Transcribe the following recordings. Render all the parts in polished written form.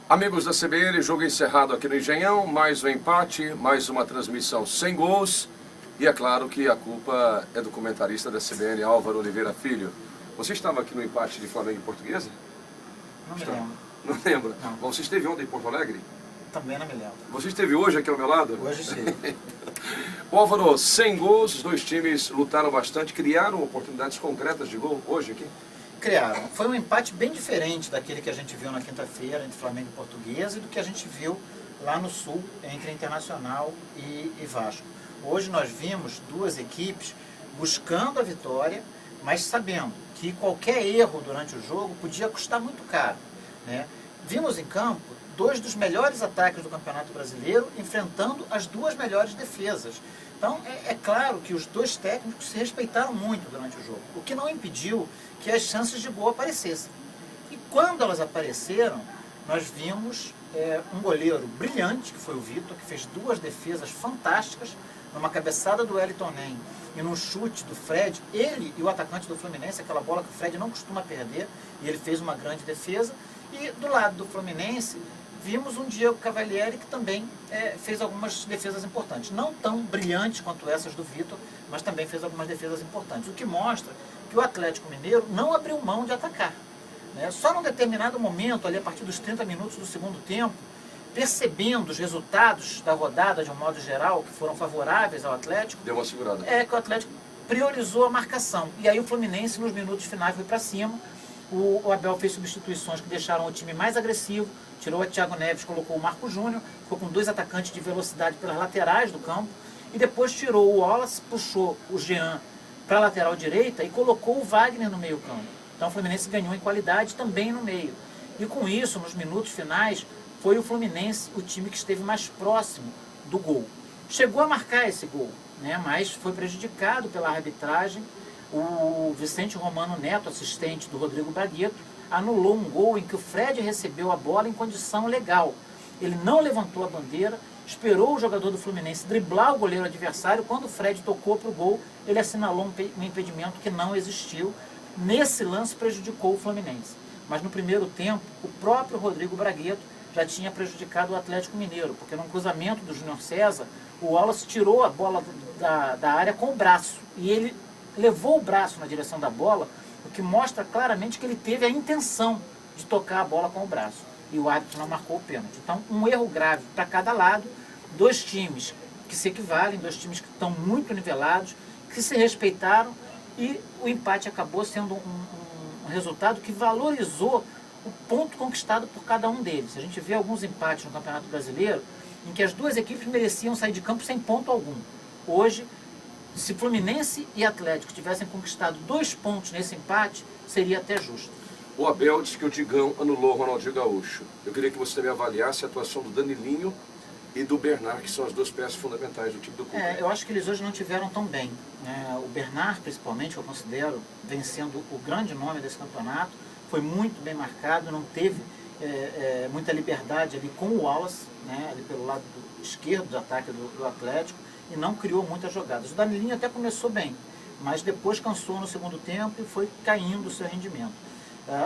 Amigos da CBN, jogo encerrado aqui no Engenhão, mais um empate, mais uma transmissão sem gols. E é claro que a culpa é do comentarista da CBN, Álvaro Oliveira Filho. Você estava aqui no empate de Flamengo e Portuguesa? Não me lembro. Não lembra? Não. Bom, você esteve ontem em Porto Alegre? Também não me lembro. Você esteve hoje aqui ao meu lado? Hoje sim. Bom, Álvaro, sem gols, os dois times lutaram bastante, criaram oportunidades concretas de gol hoje aqui? Criaram. Foi um empate bem diferente daquele que a gente viu na quinta-feira entre Flamengo e Portuguesa e do que a gente viu lá no Sul, entre Internacional e Vasco. Hoje nós vimos duas equipes buscando a vitória, mas sabendo que qualquer erro durante o jogo podia custar muito caro, né? Vimos em campo dois dos melhores ataques do Campeonato Brasileiro enfrentando as duas melhores defesas. Então é claro que os dois técnicos se respeitaram muito durante o jogo, o que não impediu que as chances de gol aparecessem. E quando elas apareceram, nós vimos um goleiro brilhante, que foi o Vitor, que fez duas defesas fantásticas, numa cabeçada do Wellington Nem e num chute do Fred, ele e o atacante do Fluminense, aquela bola que o Fred não costuma perder, e ele fez uma grande defesa. E do lado do Fluminense, vimos um Diego Cavalieri que também fez algumas defesas importantes. Não tão brilhantes quanto essas do Vitor, mas também fez algumas defesas importantes. O que mostra que o Atlético Mineiro não abriu mão de atacar, né? Só num determinado momento, ali a partir dos 30 minutos do segundo tempo, percebendo os resultados da rodada de um modo geral, que foram favoráveis ao Atlético, Deu uma segurada. Que o Atlético priorizou a marcação. E aí o Fluminense, nos minutos finais, foi para cima. O Abel fez substituições que deixaram o time mais agressivo, tirou o Thiago Neves, colocou o Marco Júnior, ficou com dois atacantes de velocidade pelas laterais do campo, e depois tirou o Wallace, puxou o Jean para a lateral direita e colocou o Wagner no meio campo. Então o Fluminense ganhou em qualidade também no meio. E com isso, nos minutos finais, foi o Fluminense o time que esteve mais próximo do gol. Chegou a marcar esse gol, né, mas foi prejudicado pela arbitragem. O Vicente Romano Neto, assistente do Rodrigo Bragueto, anulou um gol em que o Fred recebeu a bola em condição legal. Ele não levantou a bandeira, esperou o jogador do Fluminense driblar o goleiro adversário. Quando o Fred tocou para o gol, ele assinalou um impedimento que não existiu. Nesse lance prejudicou o Fluminense. Mas no primeiro tempo, o próprio Rodrigo Bragueto já tinha prejudicado o Atlético Mineiro, porque num cruzamento do Júnior César, o Wallace tirou a bola da área com o braço, e ele levou o braço na direção da bola, o que mostra claramente que ele teve a intenção de tocar a bola com o braço. E o árbitro não marcou o pênalti. Então, um erro grave para cada lado, dois times que se equivalem, dois times que estão muito nivelados, que se respeitaram, e o empate acabou sendo um resultado que valorizou o ponto conquistado por cada um deles. A gente vê alguns empates no Campeonato Brasileiro em que as duas equipes mereciam sair de campo sem ponto algum. Hoje, se Fluminense e Atlético tivessem conquistado 2 pontos nesse empate, seria até justo. O Abel disse que o Digão anulou o Ronaldinho Gaúcho. Eu queria que você também avaliasse a atuação do Danilinho e do Bernard, que são as duas peças fundamentais do time do clube. Eu acho que eles hoje não tiveram tão bem, né? O Bernard, principalmente, eu considero vencendo o grande nome desse campeonato, foi muito bem marcado, não teve muita liberdade ali com o Wallace, né, ali pelo lado esquerdo do ataque do Atlético, e não criou muitas jogadas. O Danilinho até começou bem, mas depois cansou no segundo tempo e foi caindo o seu rendimento.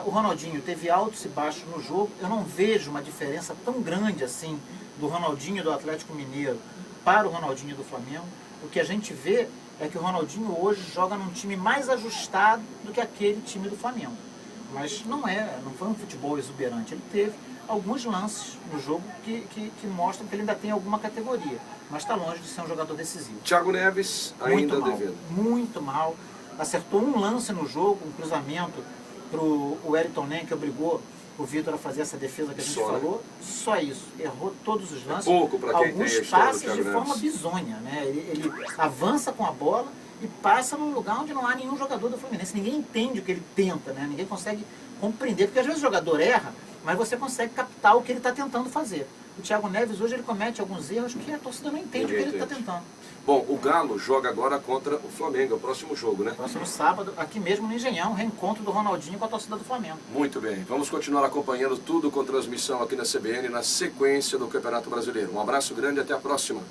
O Ronaldinho teve altos e baixos no jogo. Eu não vejo uma diferença tão grande assim do Ronaldinho do Atlético Mineiro para o Ronaldinho do Flamengo. O que a gente vê é que o Ronaldinho hoje joga num time mais ajustado do que aquele time do Flamengo. Mas não foi um futebol exuberante. Ele teve alguns lances no jogo que mostram que ele ainda tem alguma categoria, mas está longe de ser um jogador decisivo. Thiago Neves ainda devendo. Muito mal. Acertou um lance no jogo, um cruzamento para o Wellington Nem, que obrigou o Vitor a fazer essa defesa que a gente falou. Só isso. Errou todos os lances. Pouco para quem tem a alguns passes de forma bizonha, né? Ele avança com a bola e passa num lugar onde não há nenhum jogador do Fluminense. Ninguém entende o que ele tenta, né? Ninguém consegue compreender, porque às vezes o jogador erra, mas você consegue captar o que ele está tentando fazer. O Thiago Neves hoje ele comete alguns erros que a torcida não entende o que ele está tentando. Bom, o Galo joga agora contra o Flamengo, é o próximo jogo, né? Próximo sábado, aqui mesmo no Engenhão, reencontro do Ronaldinho com a torcida do Flamengo. Muito bem, vamos continuar acompanhando tudo com transmissão aqui na CBN, na sequência do Campeonato Brasileiro. Um abraço grande e até a próxima.